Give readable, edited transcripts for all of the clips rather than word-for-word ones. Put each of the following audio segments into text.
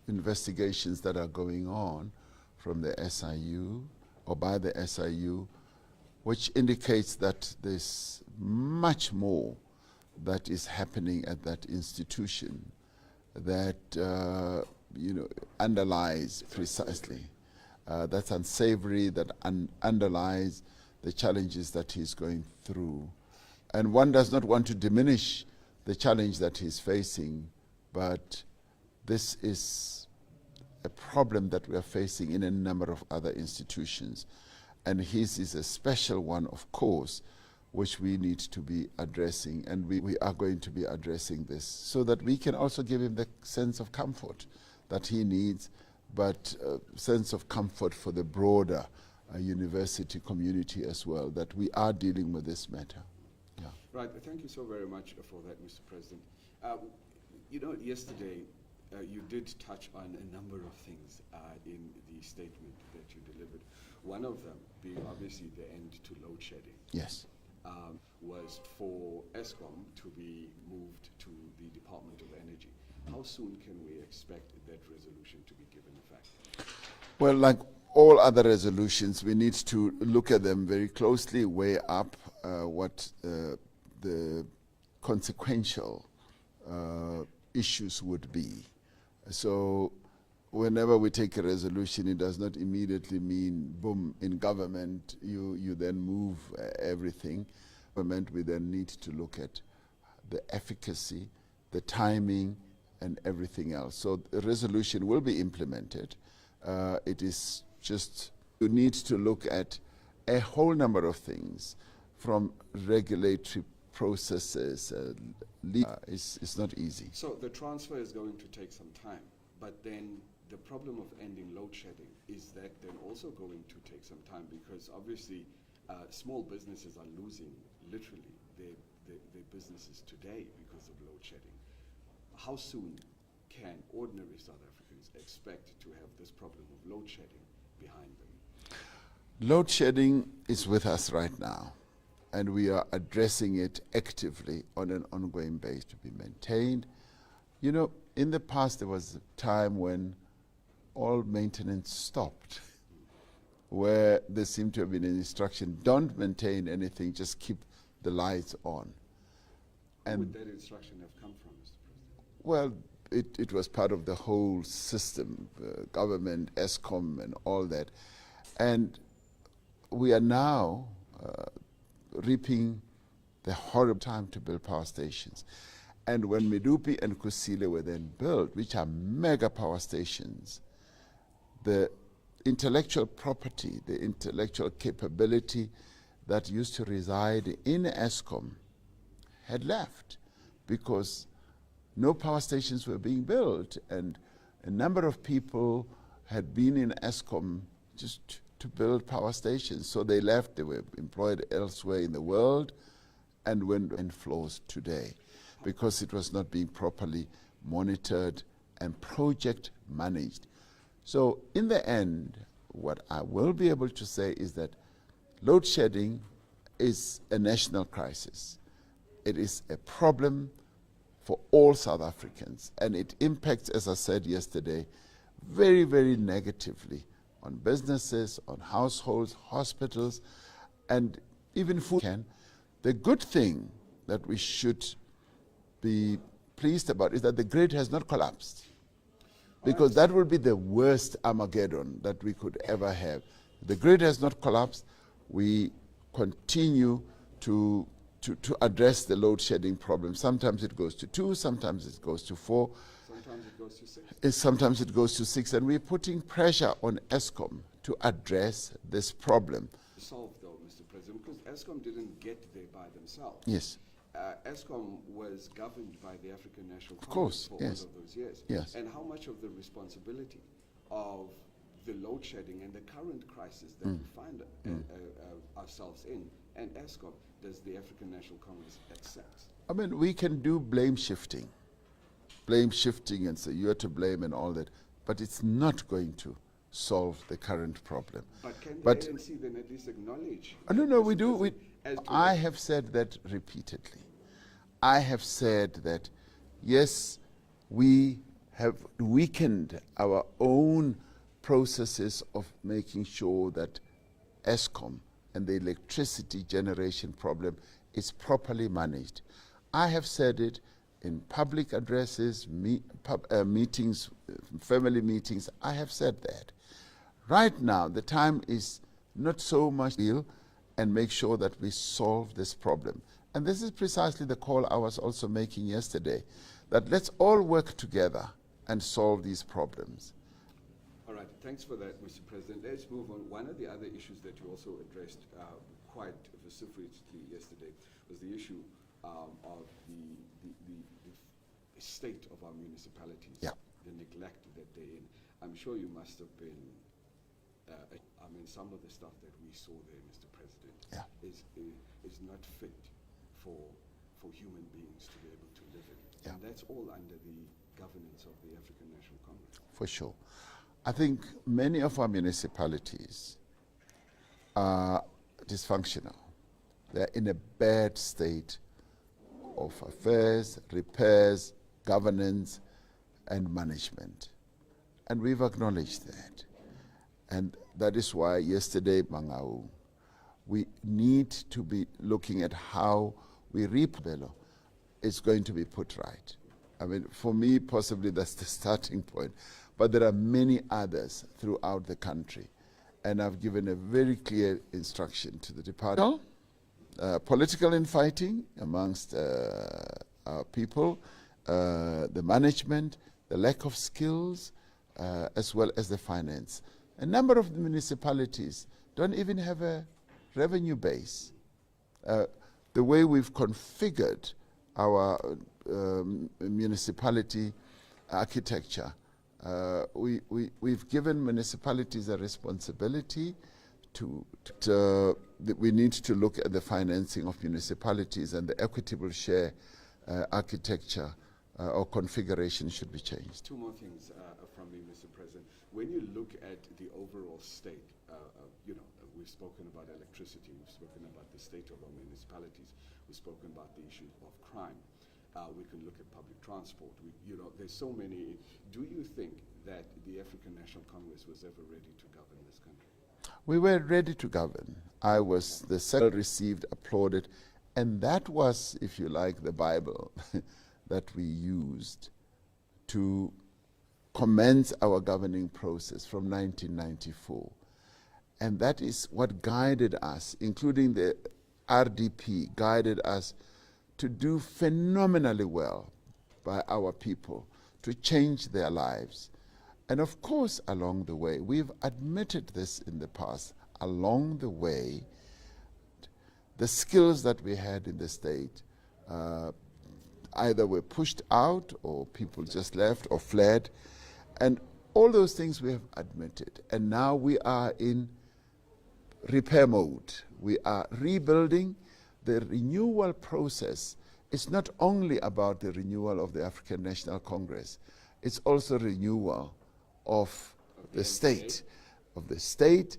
investigations that are going on from the SIU or by the SIU, which indicates that there's much more that is happening at that institution that underlies precisely. That's unsavory, that underlies the challenges that he's going through. And one does not want to diminish the challenge that he's facing, but this is a problem that we are facing in a number of other institutions. And his is a special one, of course, which we need to be addressing, and we are going to be addressing this so that we can also give him the sense of comfort that he needs, but sense of comfort for the broader university community as well, that we are dealing with this matter. Yeah. Right, thank you so very much for that, Mr. President. Yesterday you did touch on a number of things in the statement that you delivered. One of them being obviously the end to load shedding. Yes. Was for Eskom to be moved to the Department of Energy. How soon can we expect that resolution to be given effect? Well, like all other resolutions, we need to look at them very closely, weigh up what the consequential issues would be. So whenever we take a resolution, it does not immediately mean, boom, in government, you then move everything. Government, we then need to look at the efficacy, the timing, and everything else. So the resolution will be implemented. It is just, you need to look at a whole number of things, from regulatory processes. It's not easy. So the transfer is going to take some time, but then the problem of ending load shedding, is that then also going to take some time? Because obviously small businesses are losing literally their businesses today because of load shedding. How soon can ordinary South Africans expect to have this problem of load shedding behind them? Load shedding is with us right now, and we are addressing it actively on an ongoing basis to be maintained. You know, in the past there was a time when all maintenance stopped, where there seemed to have been an instruction, don't maintain anything, just keep the lights on. Where would that instruction have come from, Mr. President? Well, it was part of the whole system, government, Eskom and all that. And we are now reaping the horrible time to build power stations. And when Medupi and Kusile were then built, which are mega power stations, the intellectual property, the intellectual capability that used to reside in Eskom had left, because no power stations were being built, and a number of people had been in Eskom just to build power stations. So they left, they were employed elsewhere in the world, and went in flows today, because it was not being properly monitored and project managed. So in the end, what I will be able to say is that load shedding is a national crisis. It is a problem for all South Africans, and it impacts, as I said yesterday, very, very negatively on businesses, on households, hospitals, and even food. The good thing that we should be pleased about is that the grid has not collapsed, because that would be the worst Armageddon that we could ever have. The grid has not collapsed. We continue to address the load shedding problem. Sometimes it goes to 2, sometimes it goes to 4. Sometimes it goes to 6. Sometimes it goes to 6, and we're putting pressure on Eskom to address this problem. Solved though, Mr. President, because Eskom didn't get there by themselves. Yes. Eskom was governed by the African National Congress for yes. all of those years. Yes. And how much of the responsibility of the load shedding and the current crisis that we find ourselves in, and Eskom, does the African National Congress accept? I mean, we can do blame shifting and say you're to blame and all that, but it's not going to solve the current problem. But can the ANC then at least acknowledge? No, we do. I have said that repeatedly. I have said that, yes, we have weakened our own processes of making sure that Eskom and the electricity generation problem is properly managed. I have said it in public addresses, meetings, family meetings. I have said that. Right now, the time is not so much deal and make sure that we solve this problem. And this is precisely the call I was also making yesterday, that let's all work together and solve these problems. All right, thanks for that, Mr. President. Let's move on. One of the other issues that you also addressed quite vociferously yesterday was the issue of the state of our municipalities, the neglect that they're in. I'm sure you must have been, I mean, some of the stuff that we saw there, Mr. President, is not fit for human beings to be able to live in. And that's all under the governance of the African National Congress. For sure. I think many of our municipalities are dysfunctional. They're in a bad state of affairs, repairs, governance, and management. And we've acknowledged that. And that is why yesterday, Mangau, we need to be looking at how we rebuild is going to be put right. I mean, for me, possibly that's the starting point. But there are many others throughout the country. And I've given a very clear instruction to the department. Political infighting amongst our people, the management, the lack of skills, as well as the finance. A number of the municipalities don't even have a revenue base. The way we've configured our municipality architecture, we've given municipalities a responsibility we need to look at the financing of municipalities, and the equitable share architecture or configuration should be changed. Two more things from me, Mr. President. When you look at the overall state, we've spoken about electricity, we've spoken about the state of our municipalities, we've spoken about the issue of crime. We can look at public transport. There's so many. Do you think that the African National Congress was ever ready to govern this country? We were ready to govern. I was the second received, applauded, and that was, if you like, the Bible that we used to commence our governing process from 1994. And that is what guided us, including the RDP, guided us to do phenomenally well by our people, to change their lives. And of course, along the way, we've admitted this in the past, along the way, the skills that we had in the state either were pushed out or people just left or fled. And all those things we have admitted. And now we are in repair mode. We are rebuilding. The renewal process is not only about the renewal of the African National Congress, it's also renewal of the state. Of the state,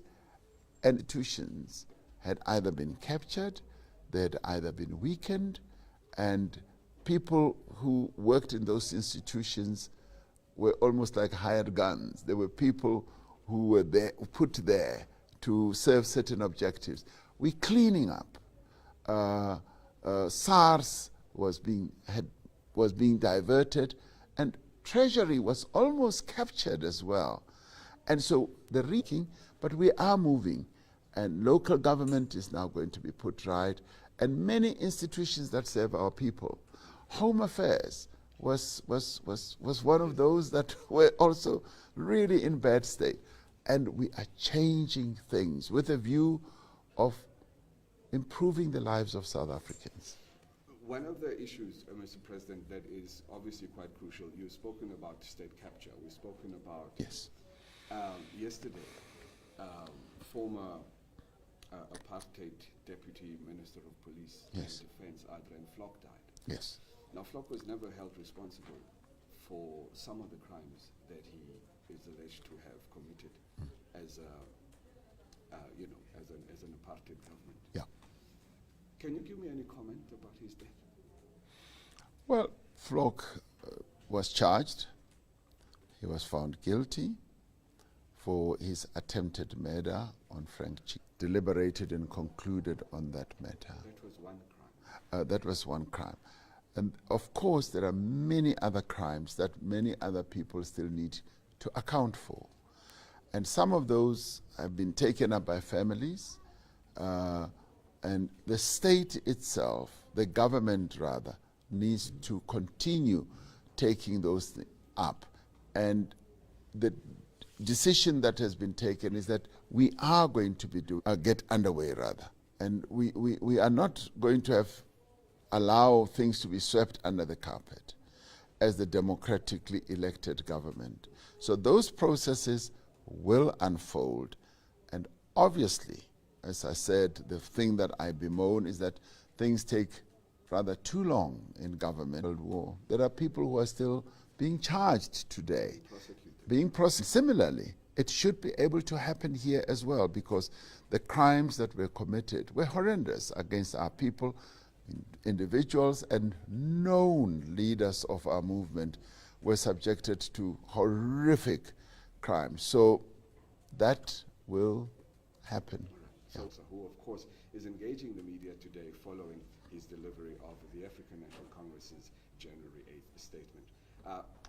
and institutions had either been captured, they had either been weakened, and people who worked in those institutions were almost like hired guns. There were people who were there, put there to serve certain objectives. We're cleaning up. SARS was being diverted, and Treasury was almost captured as well. And so the reeking, but we are moving, and local government is now going to be put right, and many institutions that serve our people. Home Affairs was one of those that were also really in bad state. And we are changing things with a view of improving the lives of South Africans. One of the issues, Mr. President, that is obviously quite crucial, you've spoken about state capture. We've spoken about, yes. Yesterday, former apartheid Deputy Minister of Police and Defense, Adrian Flock, died. Yes. Now, Flock was never held responsible for some of the crimes that he is alleged to have committed as an apartheid government. Yeah. Can you give me any comment about his death? Well, Flock was charged He was found guilty for his attempted murder on Frank Chi. Deliberated and concluded on that matter. That was one crime. That was one crime. And of course, there are many other crimes that many other people still need to account for. And some of those have been taken up by families, and the state itself, the government rather, needs to continue taking those up. And the decision that has been taken is that we are going to be get underway rather. And we are not going to allow things to be swept under the carpet as the democratically elected government. So those processes will unfold. And obviously, as I said, the thing that I bemoan is that things take rather too long in government. War. There are people who are still being charged today, being prosecuted. Similarly, it should be able to happen here as well, because the crimes that were committed were horrendous against our people, individuals, and known leaders of our movement were subjected to horrific crimes. So that will happen. Sosa, who of course is engaging the media today following his delivery of the African National Congress's January 8th statement.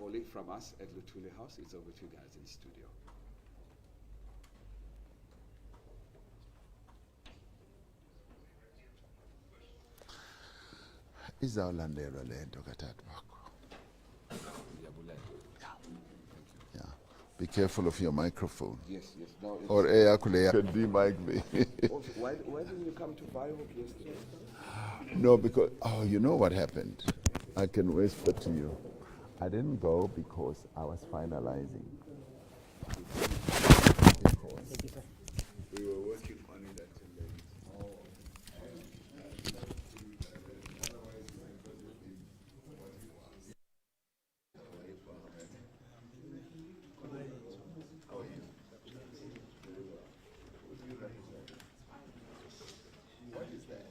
Oli, from us at Luthuli House, it's over to you guys in studio. Izawulandela le nto katata wakho. Yeah. Be careful of your microphone. Yes. No, Or eyakho can de-mic me. also, why didn't you come to Firehook yesterday? No, because, you know what happened? I can whisper to you. I didn't go because I was finalizing. We were working on it until late. What is that?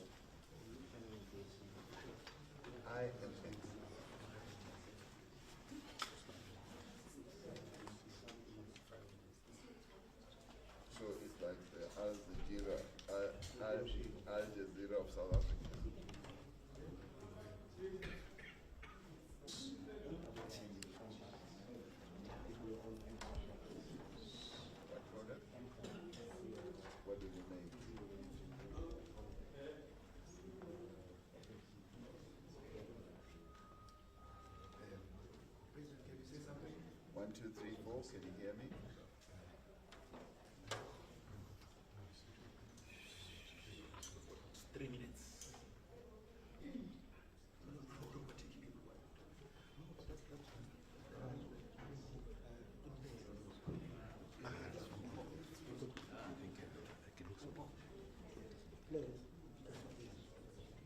I am So it's like the Al Jazeera of South Africa. What product? What does it make? President, can you say something? 1, 2, 3, 4. Can you hear me?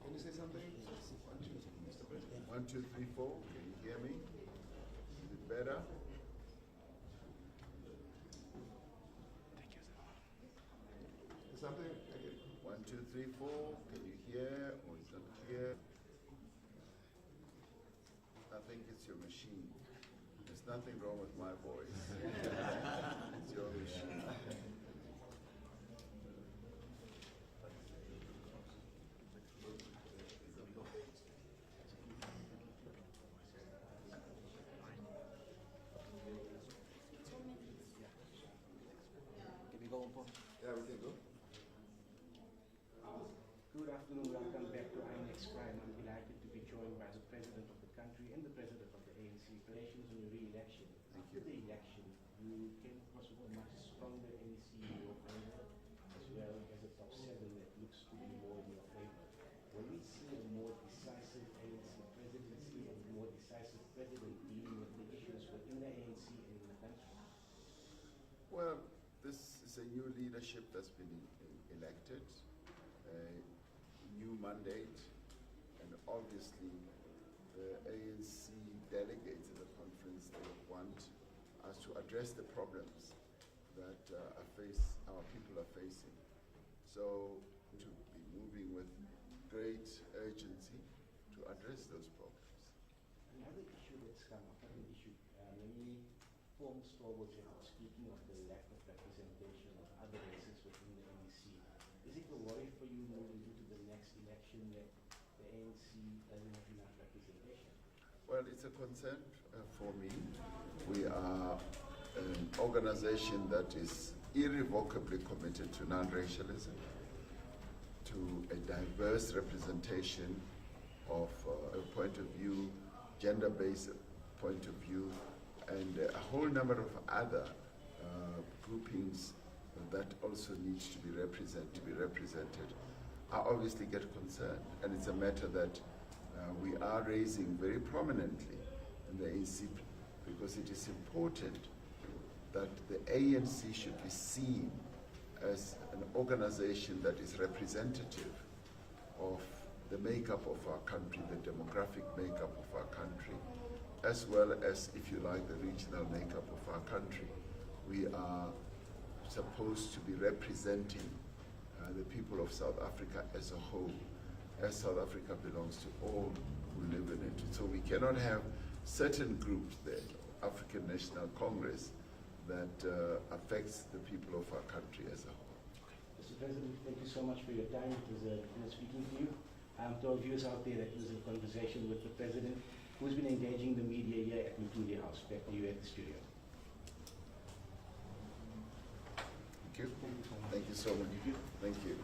Can you say something? 1, 2, 3, 4. Can you hear me? Is it better? Something? 1, 2, 3, 4. Can you hear or is that clear? I think it's your machine. There's nothing wrong with my voice. It's your machine. Yeah, we can go. Good afternoon, welcome back to our next crime. I'm delighted to be joined by the President of the country and the President of the ANC. Congratulations on your re-election. After the election, you came across with a much stronger ANC in your favor, as well as a top 7 that looks to be more in your favor. When we see a more decisive ANC presidency and a more decisive president dealing with the issues within the ANC and in the country? Well, this is a new leadership that's been elected, a new mandate, and obviously the ANC delegates in the conference, they want us to address the problems that our people are facing. So to be moving with great urgency to address those problems. Another issue that's come up, another issue, when we former stalwarts have been speaking of the lack of representation of other races within the ANC. Is it a worry for you moving into the next election that the ANC doesn't have enough representation? Well, it's a concern for me. We are an organization that is irrevocably committed to non-racialism, to a diverse representation of a point of view, gender-based point of view, and a whole number of other groupings that also needs to be represented. I obviously get concerned, and it's a matter that we are raising very prominently in the ANC, because it is important that the ANC should be seen as an organization that is representative of the makeup of our country, the demographic makeup of our country, as well as, if you like, the regional makeup of our country. We are supposed to be representing the people of South Africa as a whole, as South Africa belongs to all who live in it. So we cannot have certain groups, the African National Congress, that affects the people of our country as a whole. Mr. President, thank you so much for your time. It was a pleasure speaking to you. To our viewers out there, that was a conversation with the President, who's been engaging the media here at Mthuli House. Back to you at the studio. Thank you. Thank you so much. Thank you.